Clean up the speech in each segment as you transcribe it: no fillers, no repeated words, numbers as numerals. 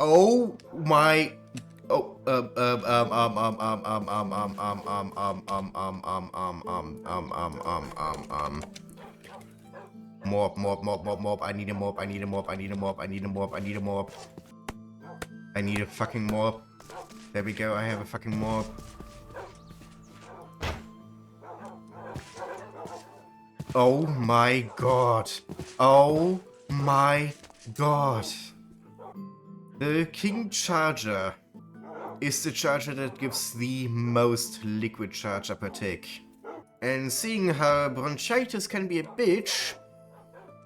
Oh my. Oh, Morb, morb, morb, morb, morb. I need a morb, I need a morb, I need a morb, I need a morb, I need a morb. I need a fucking morb. There we go, I have a fucking morb. Oh my god. Oh my god. The King Charger is the charger that gives the most liquid charger per tick. And seeing how bronchitis can be a bitch,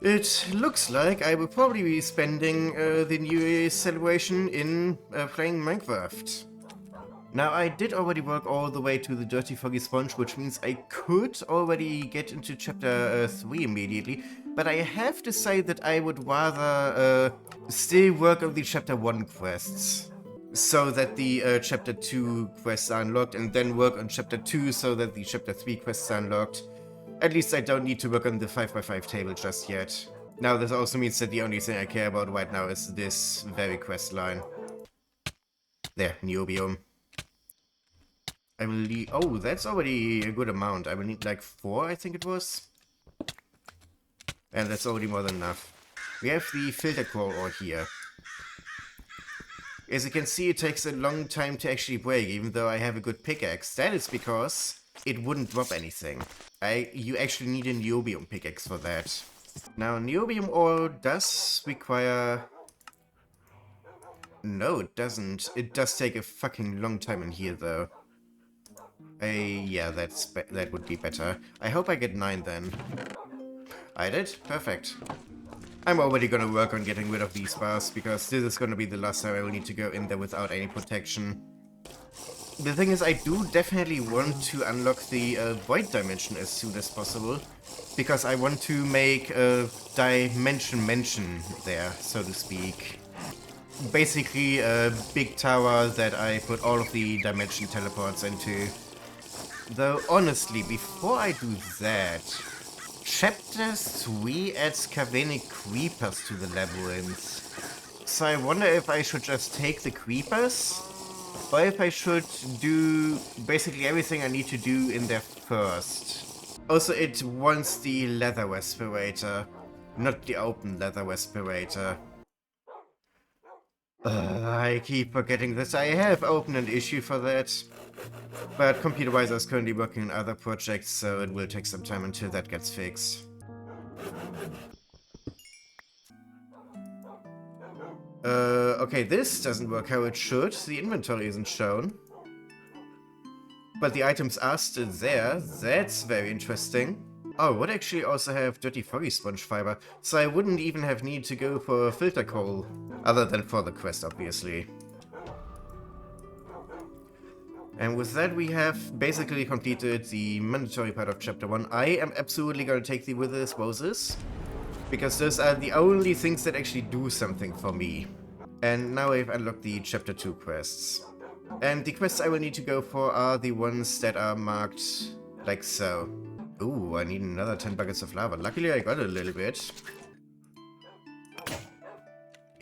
it looks like I will probably be spending the New Year's celebration in playing Minecraft. Now, I did already work all the way to the Dirty Foggy Sponge, which means I could already get into Chapter 3 immediately, but I have to say that I would rather still work on the Chapter 1 quests, so that the Chapter 2 quests are unlocked, and then work on Chapter 2 so that the Chapter 3 quests are unlocked. At least I don't need to work on the 5x5 table just yet. Now, this also means that the only thing I care about right now is this very quest line. There, Niobium. I will need... Oh, that's already a good amount. I will need like 4, I think it was. And that's already more than enough. We have the filter core ore here. As you can see, it takes a long time to actually break, even though I have a good pickaxe. That is because it wouldn't drop anything. You actually need a niobium pickaxe for that. Now, niobium ore does require... No, it doesn't. It does take a fucking long time in here, though. Yeah, that would be better. I hope I get 9 then. I did? Perfect. I'm already gonna work on getting rid of these bars, because this is gonna be the last time I will need to go in there without any protection. The thing is, I do definitely want to unlock the Void Dimension as soon as possible, because I want to make a dimension there, so to speak. Basically a big tower that I put all of the dimension teleports into. Though, honestly, before I do that, Chapter 3 adds Cavanic Creepers to the Labyrinth. So I wonder if I should just take the Creepers, or if I should do basically everything I need to do in there first. Also, it wants the Leather Respirator, not the open Leather Respirator. I keep forgetting that I have opened an issue for that. But Computerweiser is currently working on other projects, so it will take some time until that gets fixed. Okay, this doesn't work how it should. The inventory isn't shown. But the items are still there. That's very interesting. Oh, I would actually also have Dirty Foggy Sponge Fiber, so I wouldn't even have need to go for filter coal. Other than for the quest, obviously. And with that, we have basically completed the mandatory part of Chapter 1. I am absolutely going to take the Wither's Roses, because those are the only things that actually do something for me. And now I've unlocked the Chapter 2 quests. And the quests I will need to go for are the ones that are marked like so. Ooh, I need another 10 buckets of lava. Luckily I got a little bit.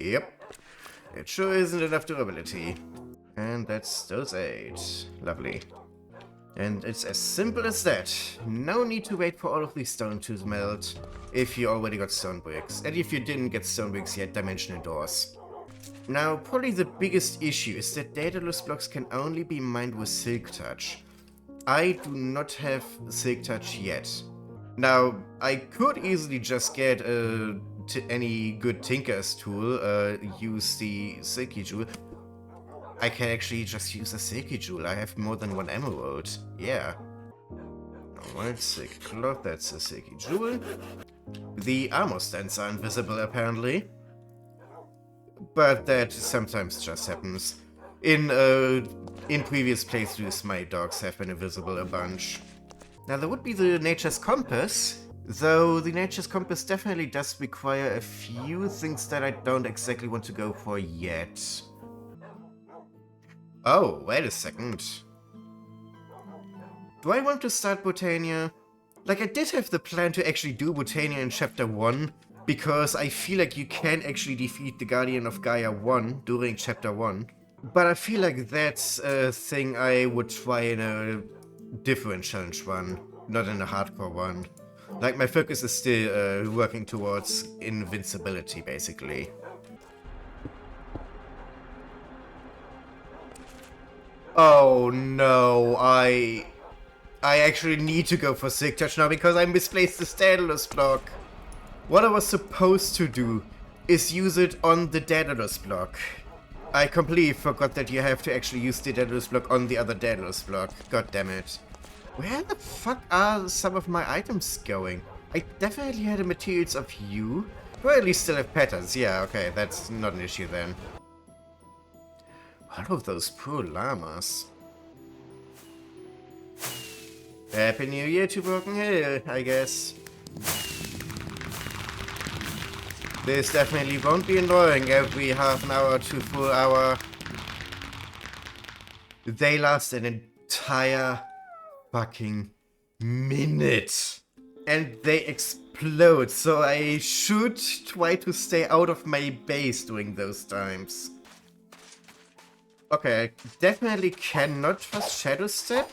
Yep. It sure isn't enough durability. And that's those 8. Lovely. And it's as simple as that. No need to wait for all of these stone to melt if you already got stone bricks. And if you didn't get stone bricks yet, dimensional doors. Now, probably the biggest issue is that Daedalus blocks can only be mined with Silk Touch. I do not have Silk Touch yet. Now, I could easily just get any good Tinker's tool, use the Silky Jewel. I can actually just use a Silky Jewel. I have more than 1 emerald. Yeah. Alright, Silk Cloth, that's a Silky Jewel. The armor stands are invisible, apparently. But that sometimes just happens. In previous playthroughs, my dogs have been invisible a bunch. Now, there would be the Nature's Compass, though the Nature's Compass definitely does require a few things that I don't exactly want to go for yet. Oh, wait a second. Do I want to start Botania? Like, I did have the plan to actually do Botania in Chapter 1, because I feel like you can actually defeat the Guardian of Gaia 1 during Chapter 1. But I feel like that's a thing I would try in a different challenge one, not in a hardcore one. Like, my focus is still working towards invincibility, basically. Oh no, I actually need to go for Sig Touch now because I misplaced the Daedalus block. What I was supposed to do is use it on the Daedalus block. I completely forgot that you have to actually use the Daedalus block on the other Daedalus block. God damn it. Where the fuck are some of my items going? I definitely had the materials of you. Or at least still have patterns. Yeah, okay, that's not an issue then. All of those poor llamas. Happy New Year to Broken Hill, I guess. This definitely won't be annoying every half an hour to full hour. They last an entire fucking minute. And they explode, so I should try to stay out of my base during those times. Okay, I definitely cannot trust Shadow Step,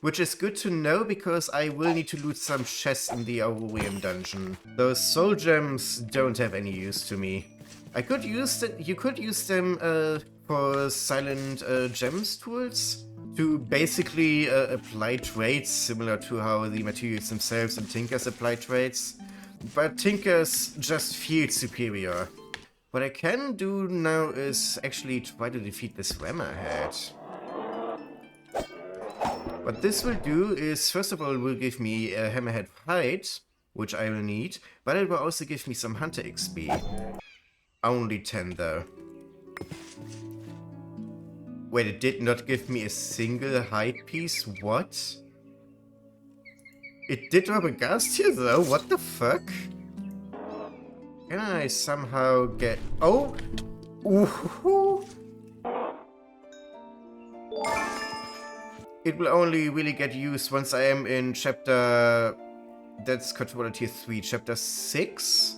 which is good to know because I will need to loot some chests in the Aurorian dungeon. Those soul gems don't have any use to me. I could use them. You could use them for silent gems tools to basically apply traits similar to how the materials themselves and Tinkers apply traits. But Tinkers just feel superior. What I can do now is actually try to defeat this Hammerhead. What this will do is, first of all, will give me a Hammerhead hide, which I will need, but it will also give me some Hunter XP. Only 10 though. Wait, it did not give me a single hide piece? What? It did drop a ghast here though? What the fuck? Can I somehow get... Oh! Ooh. It will only really get used once I am in chapter... That's controller tier 3. Chapter 6?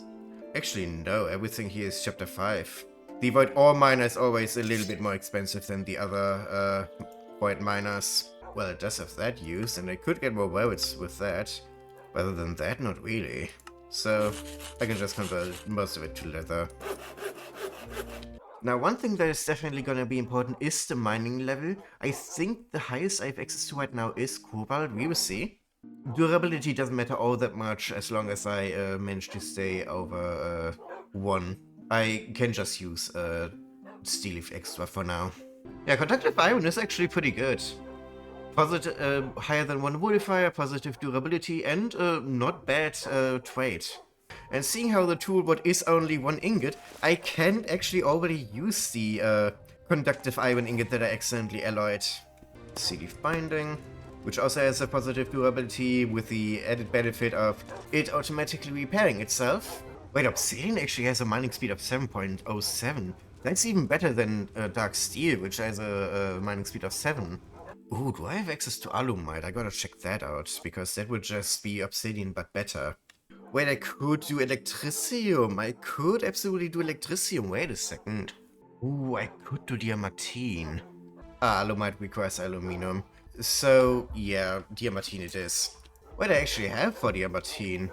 Actually, no. Everything here is chapter 5. The Void Ore Miner is always a little bit more expensive than the other Void Miners. Well, it does have that use, and I could get more welds with that. But other than that, not really. So, I can just convert most of it to leather. Now, one thing that is definitely gonna be important is the mining level. I think the highest I have access to right now is Cobalt. We will see. Durability doesn't matter all that much as long as I manage to stay over 1. I can just use Steel Leaf Extra for now. Yeah, Conductive Iron is actually pretty good. Positive, higher than 1 modifier, positive durability, and not bad trade. And seeing how the toolbot is only 1 ingot, I can actually already use the Conductive Iron ingot that I accidentally alloyed. Sea Leaf Binding, which also has a positive durability with the added benefit of it automatically repairing itself. Wait, Obsidian actually has a mining speed of 7.07. That's even better than Dark Steel, which has a mining speed of 7. Ooh, do I have access to Alumite? I gotta check that out, because that would just be Obsidian but better. Wait, I could do Electricium. I could absolutely do Electricium. Wait a second. Ooh, I could do Diamantine. Ah, Alumite requires Aluminum. So, yeah, Diamantine it is. Wait, I actually have for Diamantine.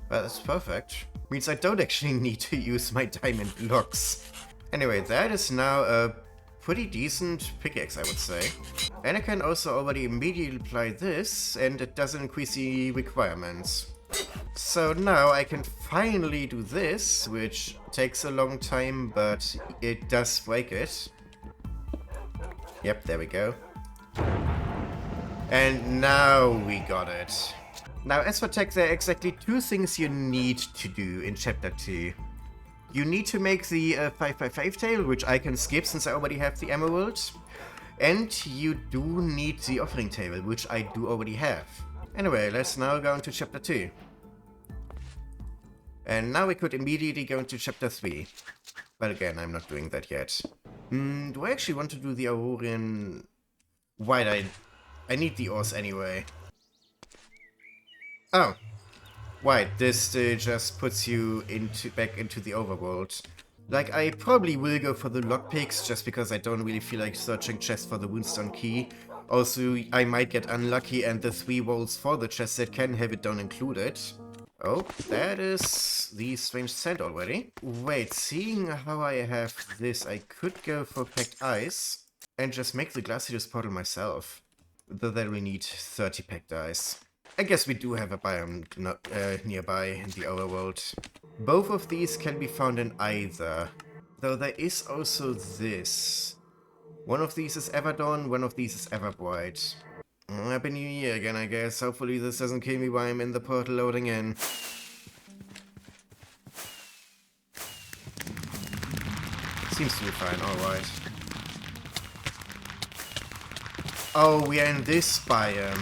Well, that's perfect. Means I don't actually need to use my diamond blocks. Anyway, that is now a pretty decent pickaxe, I would say. And I can also already immediately apply this, and it doesn't increase the requirements. So now I can finally do this, which takes a long time, but it does break it. Yep, there we go. And now we got it. Now, as for tech, there are exactly 2 things you need to do in Chapter 2. You need to make the 5x5 tail, which I can skip since I already have the emerald. And you do need the offering table, which I do already have. Anyway, let's now go into Chapter 2. And now we could immediately go into Chapter 3. But again, I'm not doing that yet. Do I actually want to do the Aurorian... Why I need the ores anyway. Oh. Right, this just puts you back into the overworld. Like, I probably will go for the lockpicks just because I don't really feel like searching chests for the Woundstone key. Also, I might get unlucky and the 3 rolls for the chest set can have it down included. Oh, that is the strange scent already. Wait, seeing how I have this, I could go for Packed Ice and just make the Glacidus portal myself. Though then we need 30 Packed Ice. I guess we do have a biome nearby in the overworld. Both of these can be found in either. Though there is also this. One of these is Everdawn, one of these is Everbright. Happy New Year again, I guess. Hopefully this doesn't kill me while I'm in the portal loading in. Seems to be fine, alright. Oh, we are in this biome.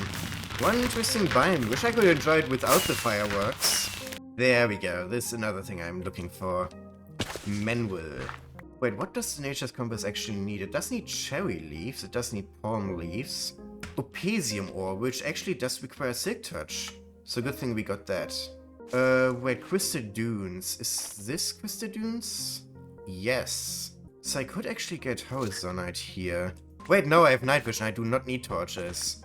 One interesting biome. Wish I could enjoy it without the fireworks. There we go. This is another thing I'm looking for. Manual. Wait, what does the Nature's Compass actually need? It does need cherry leaves. It does need palm leaves. Opasium ore, which actually does require Silk Touch. So good thing we got that. Wait, Crystal Dunes. Is this Crystal Dunes? Yes. So I could actually get Horizonite here. Wait, no, I have night vision. I do not need torches.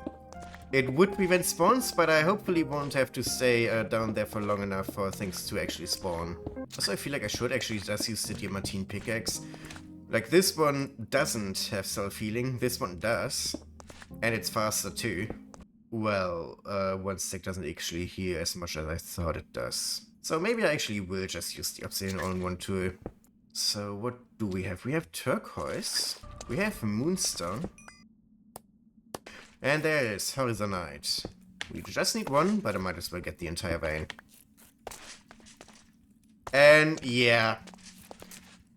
It would prevent spawns, but I hopefully won't have to stay down there for long enough for things to actually spawn. Also, I feel like I should actually just use the Diamantine pickaxe. Like, this one doesn't have self-healing, this one does. And it's faster too. Well, one stick doesn't actually heal as much as I thought it does. So maybe I actually will just use the Obsidian all-in-one tool. So what do we have? We have turquoise. We have moonstone. And there is Horizonite. We just need one, but I might as well get the entire vein. And yeah,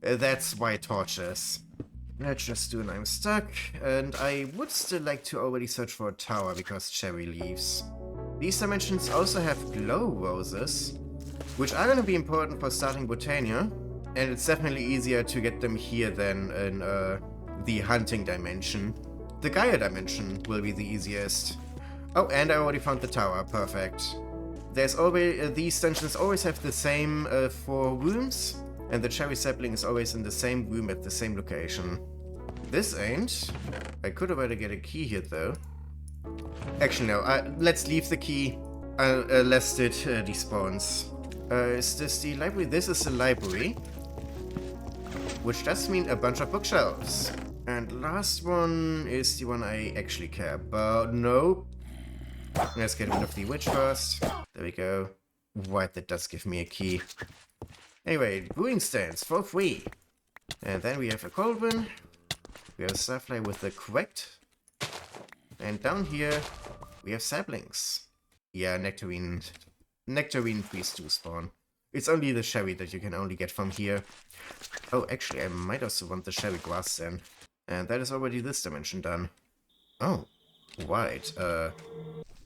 that's why torches. Let's just do an I'm stuck, and I would still like to already search for a tower because cherry leaves. These dimensions also have glow roses, which are going to be important for starting Botania, and it's definitely easier to get them here than in the hunting dimension. The Gaia Dimension will be the easiest. Oh, and I already found the tower. Perfect. There's always these dungeons always have the same 4 rooms, and the cherry sapling is always in the same room at the same location. This ain't. I could already get a key here though. Actually no, let's leave the key lest it despawns. Is this the library? This is the library, which does mean a bunch of bookshelves. And last one is the one I actually care about. No. Let's get rid of the witch first. There we go. Right, that does give me a key. Anyway, brewing stands for free. And then we have a cauldron. We have a starfly with the correct. And down here, we have saplings. Yeah, nectarine trees do spawn. It's only the cherry that you can only get from here. Oh, actually, I might also want the cherry grass then. And that is already this dimension done. Oh, right.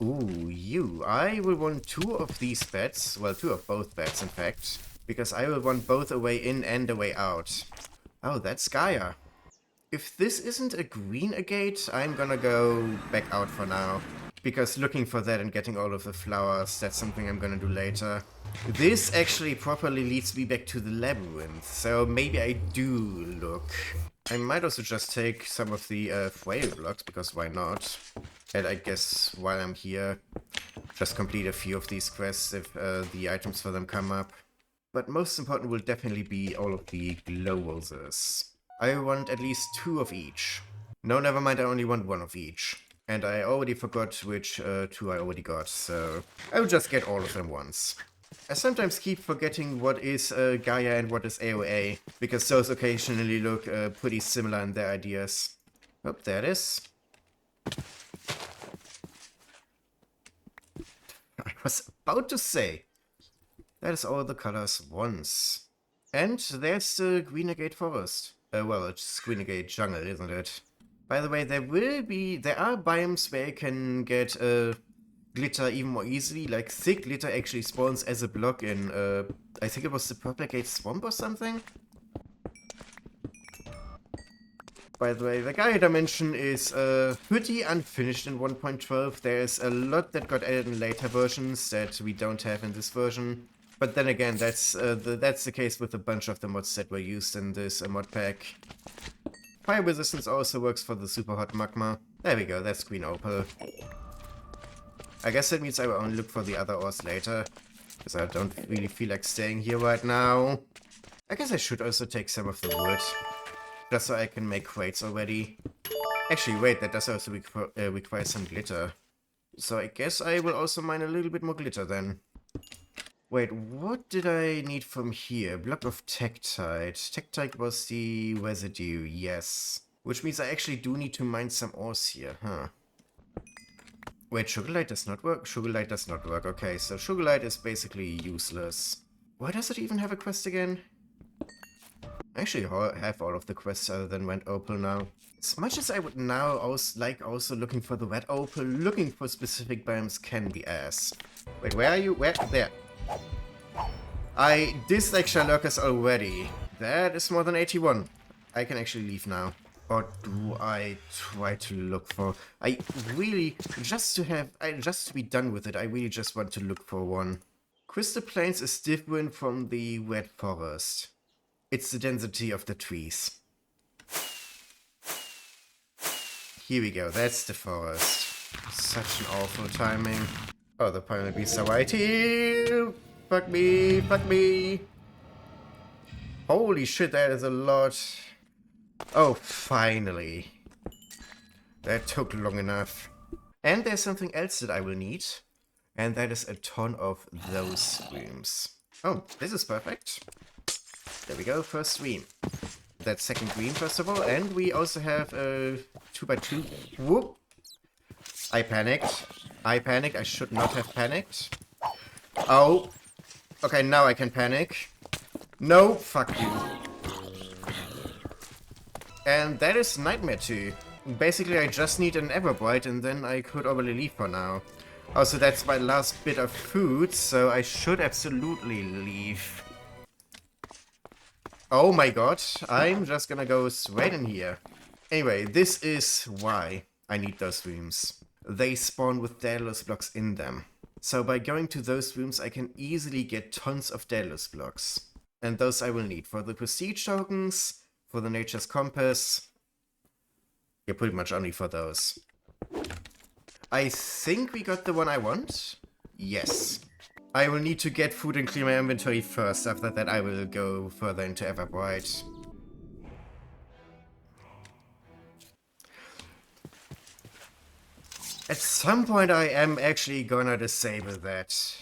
Ooh, you. I will want 2 of these beds. Well, 2 of both beds, in fact. Because I will want both a way in and a way out. Oh, that's Gaia. If this isn't a green agate, I'm gonna go back out for now. Because looking for that and getting all of the flowers, that's something I'm gonna do later. This actually properly leads me back to the Labyrinth, so maybe I do look. I might also just take some of the frail blocks, because why not? And I guess while I'm here, just complete a few of these quests if the items for them come up. But most important will definitely be all of the glow roses. I want at least 2 of each. No, never mind, I only want 1 of each. And I already forgot which 2 I already got, so I will just get all of them once. I sometimes keep forgetting what is Gaia and what is AOA, because those occasionally look pretty similar in their ideas. Oh, there it is. I was about to say, that is all the colors once. And there's the Green Agate Forest. Well, it's Green Agate Jungle, isn't it? By the way, there are biomes where you can get glitter even more easily. Like thick glitter actually spawns as a block in, I think it was the Purple Gate Swamp or something? By the way, the Gaia Dimension is pretty unfinished in 1.12. There's a lot that got added in later versions that we don't have in this version. But then again, that's the case with a bunch of the mods that were used in this mod pack. Fire resistance also works for the super hot magma. There we go, that's green opal. I guess that means I will only look for the other ores later, because I don't really feel like staying here right now. I guess I should also take some of the wood, just so I can make crates already. Actually, wait, that does also require some glitter. So I guess I will also mine a little bit more glitter then. Wait, what did I need from here? Block of Tektite. Tektite was the residue, yes. Which means I actually do need to mine some ores here, huh? Wait, Sugarlight does not work? Sugarlight does not work, okay, so Sugarlight is basically useless. Why does it even have a quest again? I actually have all of the quests other than Red Opal now. As much as I would now also looking for the Red Opal, looking for specific biomes can be ass. Wait, where are you? Where? There. I dislike Shalurkers already. That is more than 81. I can actually leave now. Or do I try to look for... I really, just to be done with it, I really just want to look for one. Crystal Plains is different from the Red Forest. It's the density of the trees. Here we go, that's the forest. Such an awful timing. Oh, the Pyramid Beasts are right here! Fuck me, fuck me! Holy shit, that is a lot. Oh, finally. That took long enough. And there's something else that I will need. And that is a ton of those streams. Oh, this is perfect. There we go, first stream. That's second green, first of all. And we also have a 2x2. Whoop! I panicked. I should not have panicked. Oh. Okay, now I can panic. No, fuck you. And that is Nightmare 2. Basically, I just need an Everbright and then I could already leave for now. Also, that's my last bit of food, so I should absolutely leave. Oh my god, I'm just gonna go straight in here. Anyway, this is why I need those rooms. They spawn with Daedalus blocks in them. So by going to those rooms, I can easily get tons of Daedalus blocks. And those I will need for the prestige tokens, for the Nature's Compass. Yeah, pretty much only for those. I think we got the one I want. Yes. I will need to get food and clear my inventory first. After that, I will go further into Everbright. At some point, I am actually gonna disable that.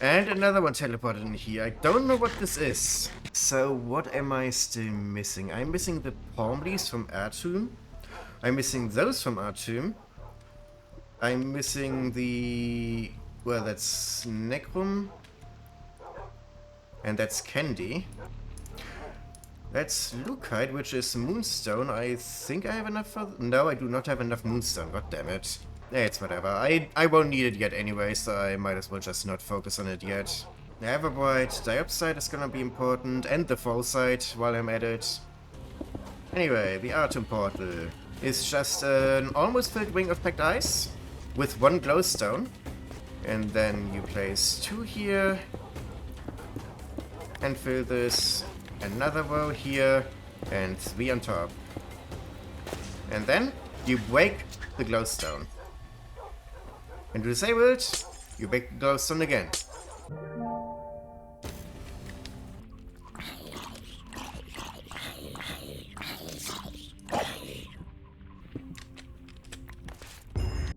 And another one teleported in here. I don't know what this is. So, what am I still missing? I'm missing the palm leaves from Atum. I'm missing those from Atum. I'm missing the... well, that's Necrum. And that's Candy. That's Lukite, which is Moonstone. I think I have enough for... no, I do not have enough Moonstone. God damn it. It's whatever. I won't need it yet anyway, so I might as well just not focus on it yet. The Everbright Diopside is gonna be important, and the Fallsite while I'm at it. Anyway, the Atum Portal is just an almost filled ring of packed ice with one glowstone. And then you place 2 here and fill this, another row here and 3 on top. And then you break the glowstone. And to disable it, you break the glowstone again.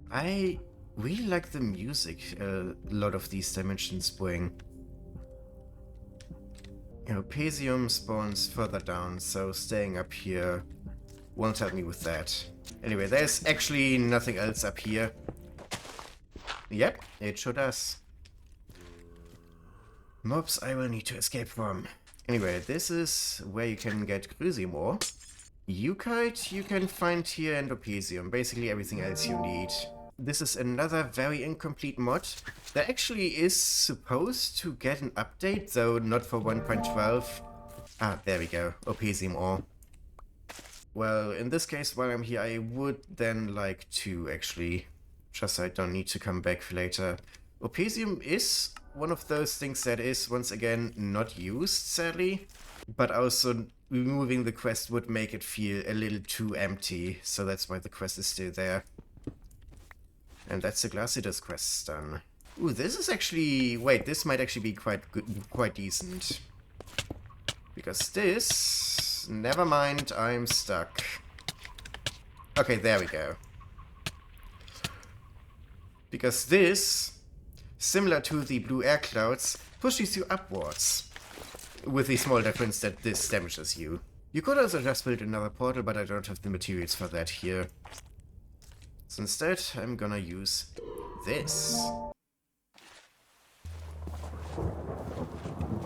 I really like the music a lot of these dimensions bring. You know, Pesium spawns further down, so staying up here won't help me with that. Anyway, there's actually nothing else up here. Yep, it sure does. Mobs I will need to escape from. Anyway, this is where you can get Crucium ore. Ukite you can find here, and Opesium, basically everything else you need. This is another very incomplete mod that actually is supposed to get an update, though not for 1.12. Ah, there we go, Opesium ore. Well, in this case, while I'm here, I would then like to actually, just so I don't need to come back later. Opesium is one of those things that is, once again, not used, sadly. But also, removing the quest would make it feel a little too empty, so that's why the quest is still there. And that's the Glacidus quest done. Ooh, this is actually... Wait, this might actually be quite good, quite decent. Because this... Never mind, I'm stuck. Okay, there we go. Because this, similar to the blue air clouds, pushes you upwards. With the small difference that this damages you. You could also just build another portal, but I don't have the materials for that here. So instead, I'm gonna use this.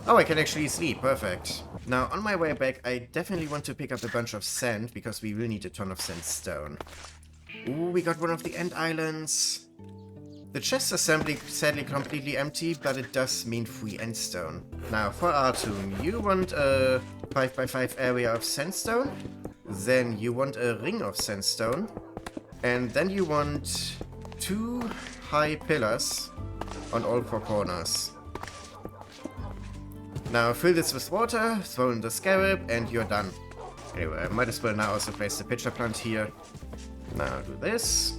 Oh, I can actually sleep. Perfect. Now, on my way back, I definitely want to pick up a bunch of sand, because we will need a ton of sandstone. Ooh, we got one of the end islands. The chest assembly sadly completely empty, but it does mean free endstone. Now, for Atum, you want a 5x5 area of sandstone, then you want a ring of sandstone, and then you want 2 high pillars on all 4 corners. Now fill this with water, throw in the scarab, and you're done. Anyway, I might as well now also place the pitcher plant here. Now do this.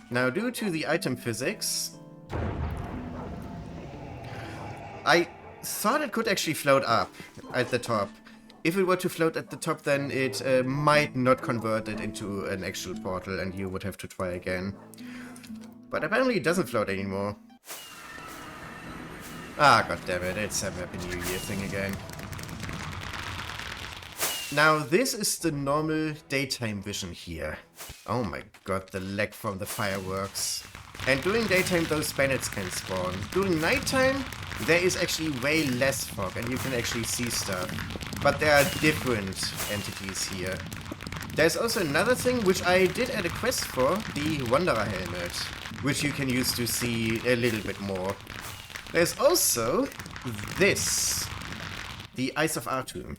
Now, due to the item physics, I thought it could actually float up at the top. If it were to float at the top, then it might not convert it into an actual portal, and you would have to try again. But apparently it doesn't float anymore. Ah, goddammit, it's a Happy New Year thing again. Now, this is the normal daytime vision here. Oh my god, the lag from the fireworks. And during daytime, those bandits can spawn. During nighttime, there is actually way less fog, and you can actually see stuff. But there are different entities here. There's also another thing, which I did add a quest for, the Wanderer Helmet, which you can use to see a little bit more. There's also this, the Eyes of Atum.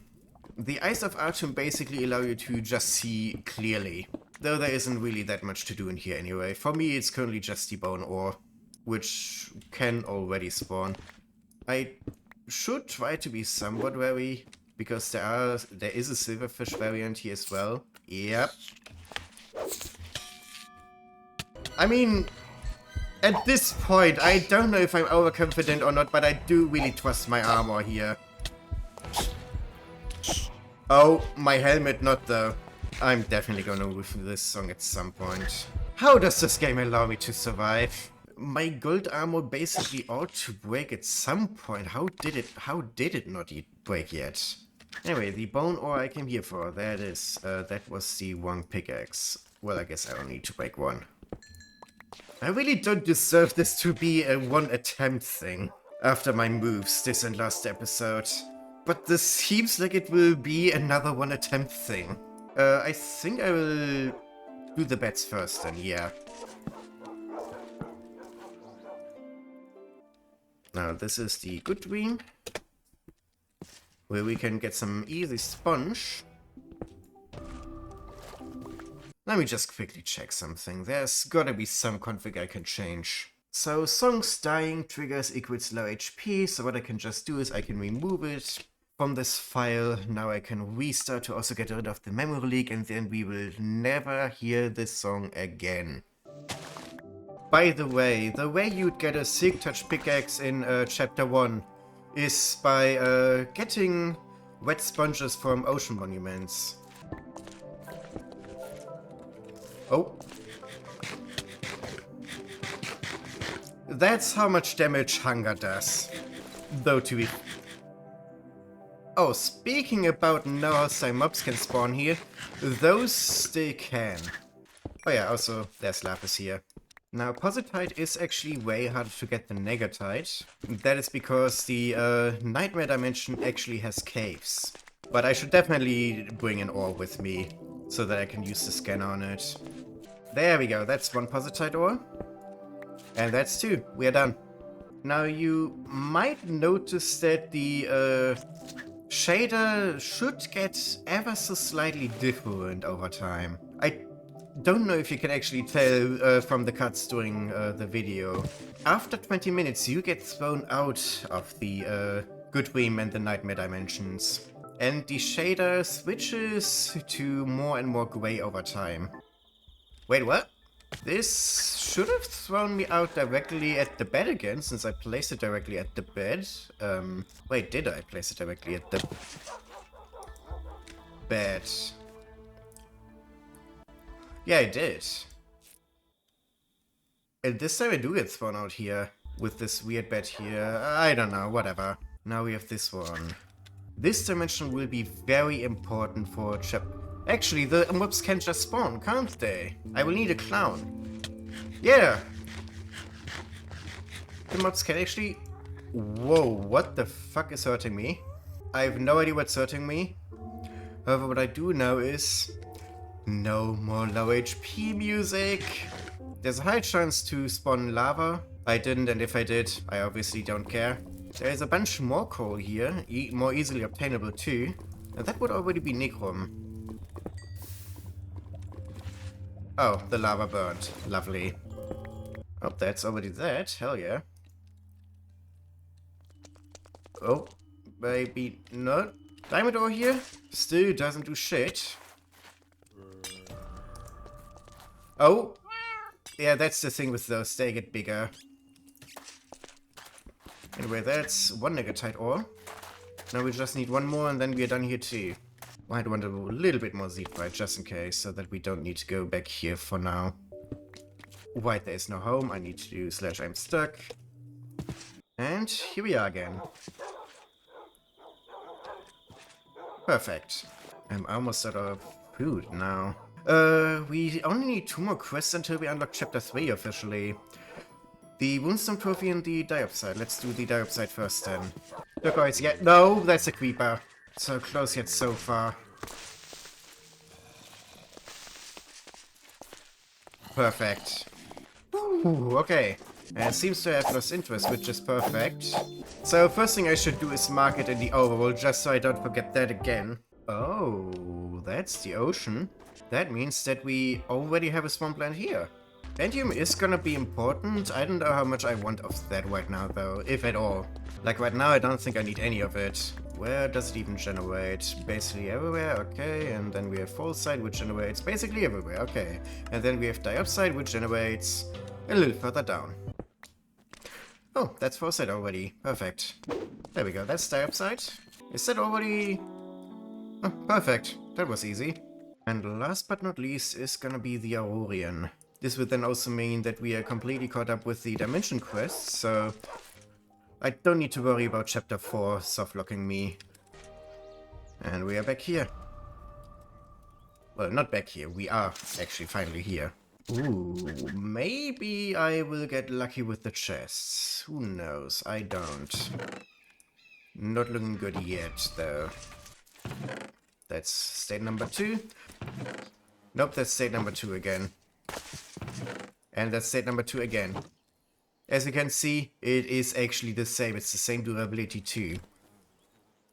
The Eyes of Atum basically allow you to just see clearly, though there isn't really that much to do in here anyway. For me, it's currently just the bone ore, which can already spawn. I should try to be somewhat wary, because there is a silverfish variant here as well. Yep. I mean, at this point, I don't know if I'm overconfident or not, but I do really trust my armor here. Oh, my helmet not though. I'm definitely gonna move this song at some point. How does this game allow me to survive? My gold armor basically ought to break at some point. How did it not break yet? Anyway, the bone ore I came here for, there it is. That was the one pickaxe. Well, I guess I only need to break one. I really don't deserve this to be a one attempt thing after my moves this and last episode. But this seems like it will be another one attempt thing. I think I will do the bets first then, yeah. Now this is the good dream, where we can get some easy sponge. Let me just quickly check something. There's gotta be some config I can change. So songs dying triggers equals low HP, so what I can just do is I can remove it from this file. Now I can restart to also get rid of the memory leak, and then we will never hear this song again. By the way you'd get a Silk Touch pickaxe in chapter 1 is by getting wet sponges from ocean monuments. Oh. That's how much damage hunger does. Though to be... Oh, speaking about no hostile mobs can spawn here, those still can. Oh yeah, also there's lapis here. Now, positite is actually way harder to get than negatite. That is because the Nightmare Dimension actually has caves. But I should definitely bring an ore with me, so that I can use the scanner on it. There we go, that's one positite ore. And that's 2, we are done. Now you might notice that the shader should get ever so slightly different over time. I don't know if you can actually tell from the cuts during the video. After 20 minutes you get thrown out of the Good Dream and the Nightmare dimensions. And the shader switches to more and more gray over time. Wait, what? This should have thrown me out directly at the bed again, since I placed it directly at the bed. Wait, did I place it directly at the bed? Yeah, I did. And this time I do get thrown out here, with this weird bed here. I don't know, whatever. Now we have this one. This dimension will be very important for Actually, the mobs can just spawn, can't they? I will need a clown. Yeah! The mobs can actually... Whoa, what the fuck is hurting me? I have no idea what's hurting me. However, what I do know is... No more low HP music! There's a high chance to spawn lava. I didn't, and if I did, I obviously don't care. There's a bunch more coal here, more easily obtainable too. And that would already be Necrom. Oh, the lava burned. Lovely. Oh, that's already that. Hell yeah. Oh, maybe not. Diamond ore here? Still doesn't do shit. Oh! Yeah, that's the thing with those. They get bigger. Anyway, that's one negatite ore. Now we just need one more and then we're done here too. Might want a little bit more Everbright just in case, so that we don't need to go back here for now. White, there is no home. I need to do / I'm stuck. And here we are again. Perfect. I'm almost out of food now. We only need 2 more quests until we unlock chapter 3 officially. The Woundstone Trophy and the Diopside. Let's do the Diopside first then. Turquoise, yeah, no, that's a creeper. So close yet so far. Perfect. Ooh, okay. And it seems to have lost interest, which is perfect. So first thing I should do is mark it in the overworld, just so I don't forget that again. Oh, that's the ocean. That means that we already have a swampland here. Pentium is gonna be important. I don't know how much I want of that right now though, if at all. Like right now I don't think I need any of it. Where does it even generate? Basically everywhere, okay. And then we have Fallside, which generates basically everywhere, okay. And then we have Diopside, which generates a little further down. Oh, that's Fallside already. Perfect. There we go, that's Diopside. Is that already... Oh, perfect. That was easy. And last but not least is gonna be the Aurorian. This would then also mean that we are completely caught up with the Dimension quests, so I don't need to worry about Chapter 4 soft-locking me. And we are back here. Well, not back here, we are actually finally here. Ooh, maybe I will get lucky with the chests. Who knows, I don't. Not looking good yet, though. That's state number 2. Nope, that's state number 2 again. And that's state number 2 again. As you can see, it is actually the same. It's the same durability too.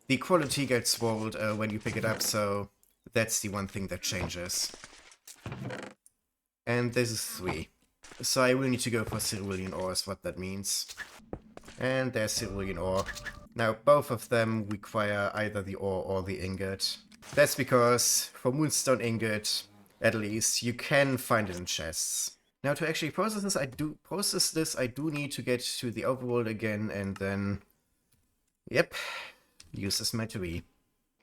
The quality gets rolled when you pick it up, so that's the one thing that changes. And this is 3. So I will need to go for cerulean ore is what that means. And there's cerulean ore. Now both of them require either the ore or the ingot. That's because for Moonstone ingot, at least, you can find it in chests. Now to actually process this, I do need to get to the overworld again and then, yep, use this battery.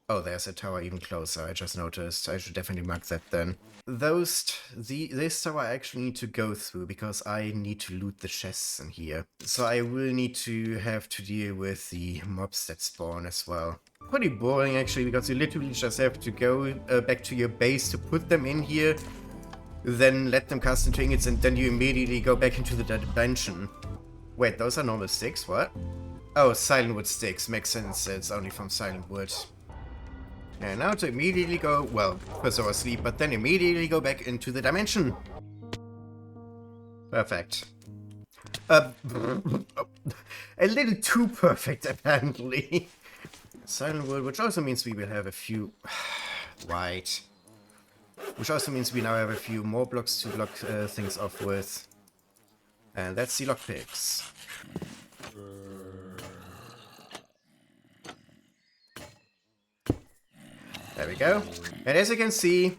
Oh, there's a tower even closer, I just noticed. I should definitely mark that then. This tower I actually need to go through because I need to loot the chests in here. So I will need to have to deal with the mobs that spawn as well. Pretty boring actually, because you literally just have to go back to your base to put them in here, then let them cast into ingots, and then you immediately go back into the dimension. Wait, those are normal sticks? What? Oh, silent wood sticks. Makes sense, it's only from silent wood. And now to immediately go, well, first I was asleep, but then immediately go back into the dimension. Perfect. A little too perfect, apparently. Silent World, which also means we will have a few... Right. Which also means we now have a few more blocks to block things off with. And that's the lockpicks. There we go. And as you can see,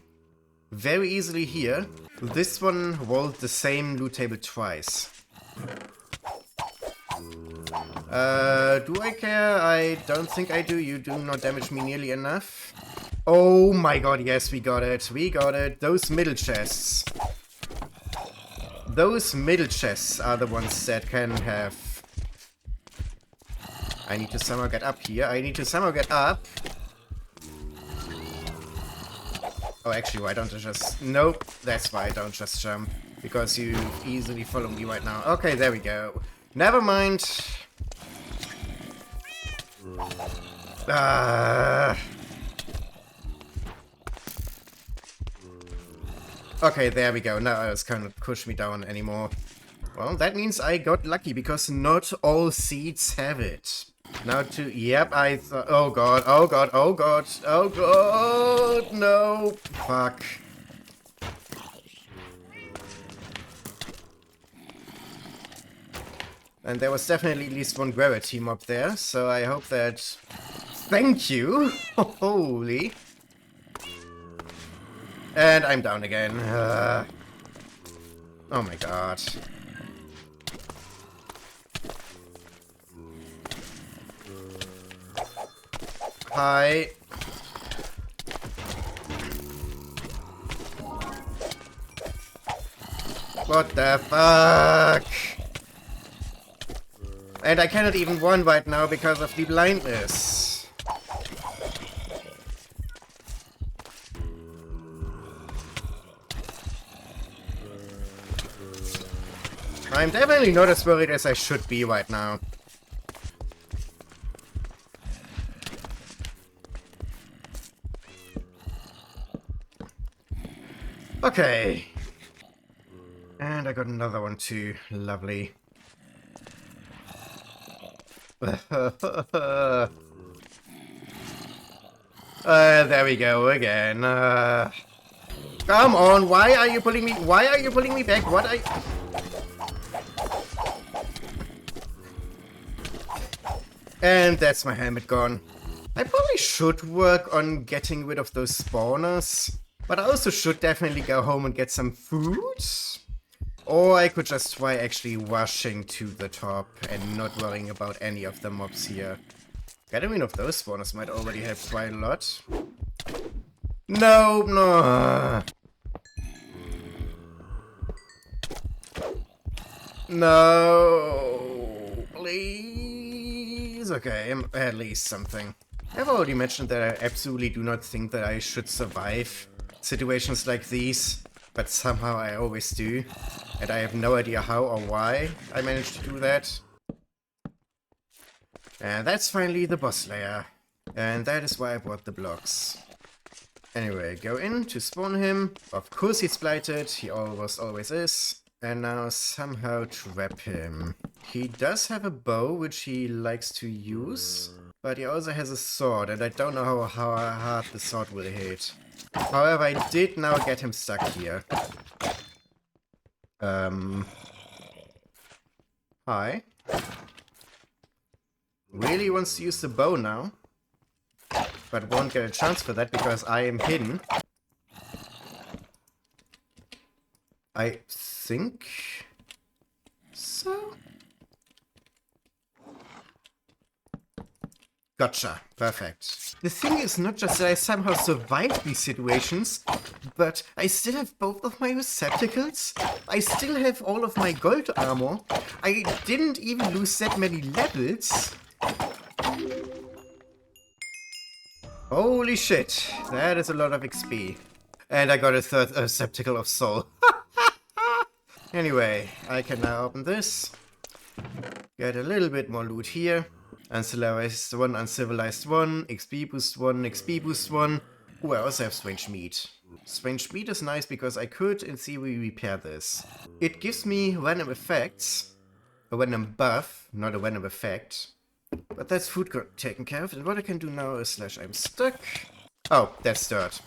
very easily here, this one rolled the same loot table twice. Do I care? I don't think I do. You do not damage me nearly enough. Oh my god, yes, we got it. We got it. Those middle chests. Those middle chests are the ones that can have... I need to somehow get up here. I need to somehow get up. Oh, actually, why don't I just... Nope, that's why I don't just jump. Because you easily follow me right now. Okay, there we go. Never mind. Okay, there we go. Now it's kind of push me down anymore. Well, that means I got lucky because not all seeds have it. Now to... Yep, I thought... Oh god, oh god, oh god, oh god, no. Fuck. And there was definitely at least one gravity mob there, so I hope that... Thank you! Holy... And I'm down again. Oh my god. Hi. What the fuck? And I cannot even run right now because of the blindness. I'm definitely not as worried as I should be right now. Okay. And I got another one too. Lovely. There we go again. Come on, why are you pulling me? Why are you pulling me back? What are you... And that's my helmet gone. I probably should work on getting rid of those spawners. But I also should definitely go home and get some food. Or I could just try actually rushing to the top and not worrying about any of the mobs here. Getting rid of those spawners might already help quite a lot. No, no. No. Please. Okay, at least something. I've already mentioned that I absolutely do not think that I should survive situations like these, but somehow I always do, and I have no idea how or why I managed to do that. And that's finally the boss layer, and that is why I brought the blocks. Anyway, go in to spawn him. Of course he's blighted, he almost always is. And now somehow trap him. He does have a bow, which he likes to use, but he also has a sword, and I don't know how hard the sword will hit. However, I did now get him stuck here. Hi. Really wants to use the bow now, but won't get a chance for that because I am hidden. I think so. Gotcha. Perfect. The thing is not just that I somehow survived these situations, but I still have both of my receptacles. I still have all of my gold armor. I didn't even lose that many levels. Holy shit. That is a lot of XP. And I got a third receptacle of soul. Anyway, I can now open this. Get a little bit more loot here. Uncivilized 1, Uncivilized 1, XP boost 1, XP boost 1. Oh, I also have Strange Meat. Strange Meat is nice because I could, in theory, repair this. It gives me random effects, a venom buff, not a venom effect. But that's food taken care of, and what I can do now is slash I'm stuck. Oh, that's dirt.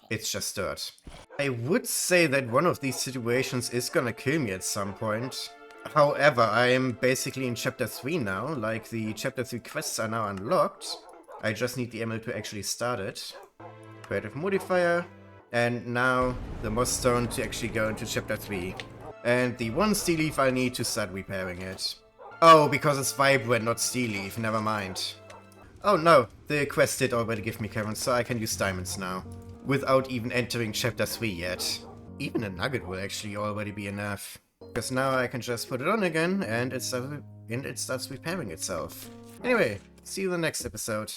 It's just dirt. I would say that one of these situations is gonna kill me at some point. However, I am basically in chapter 3 now, like the chapter 3 quests are now unlocked. I just need the emerald to actually start it. Creative modifier, and now the moss stone to actually go into chapter 3. And the one steel leaf I need to start repairing it. Oh, because it's vibrant, not steel leaf, never mind. Oh no, the quest did already give me currents, so I can use diamonds now. Without even entering chapter 3 yet. Even a nugget will actually already be enough. Because now I can just put it on again and it starts repairing itself. Anyway, see you in the next episode.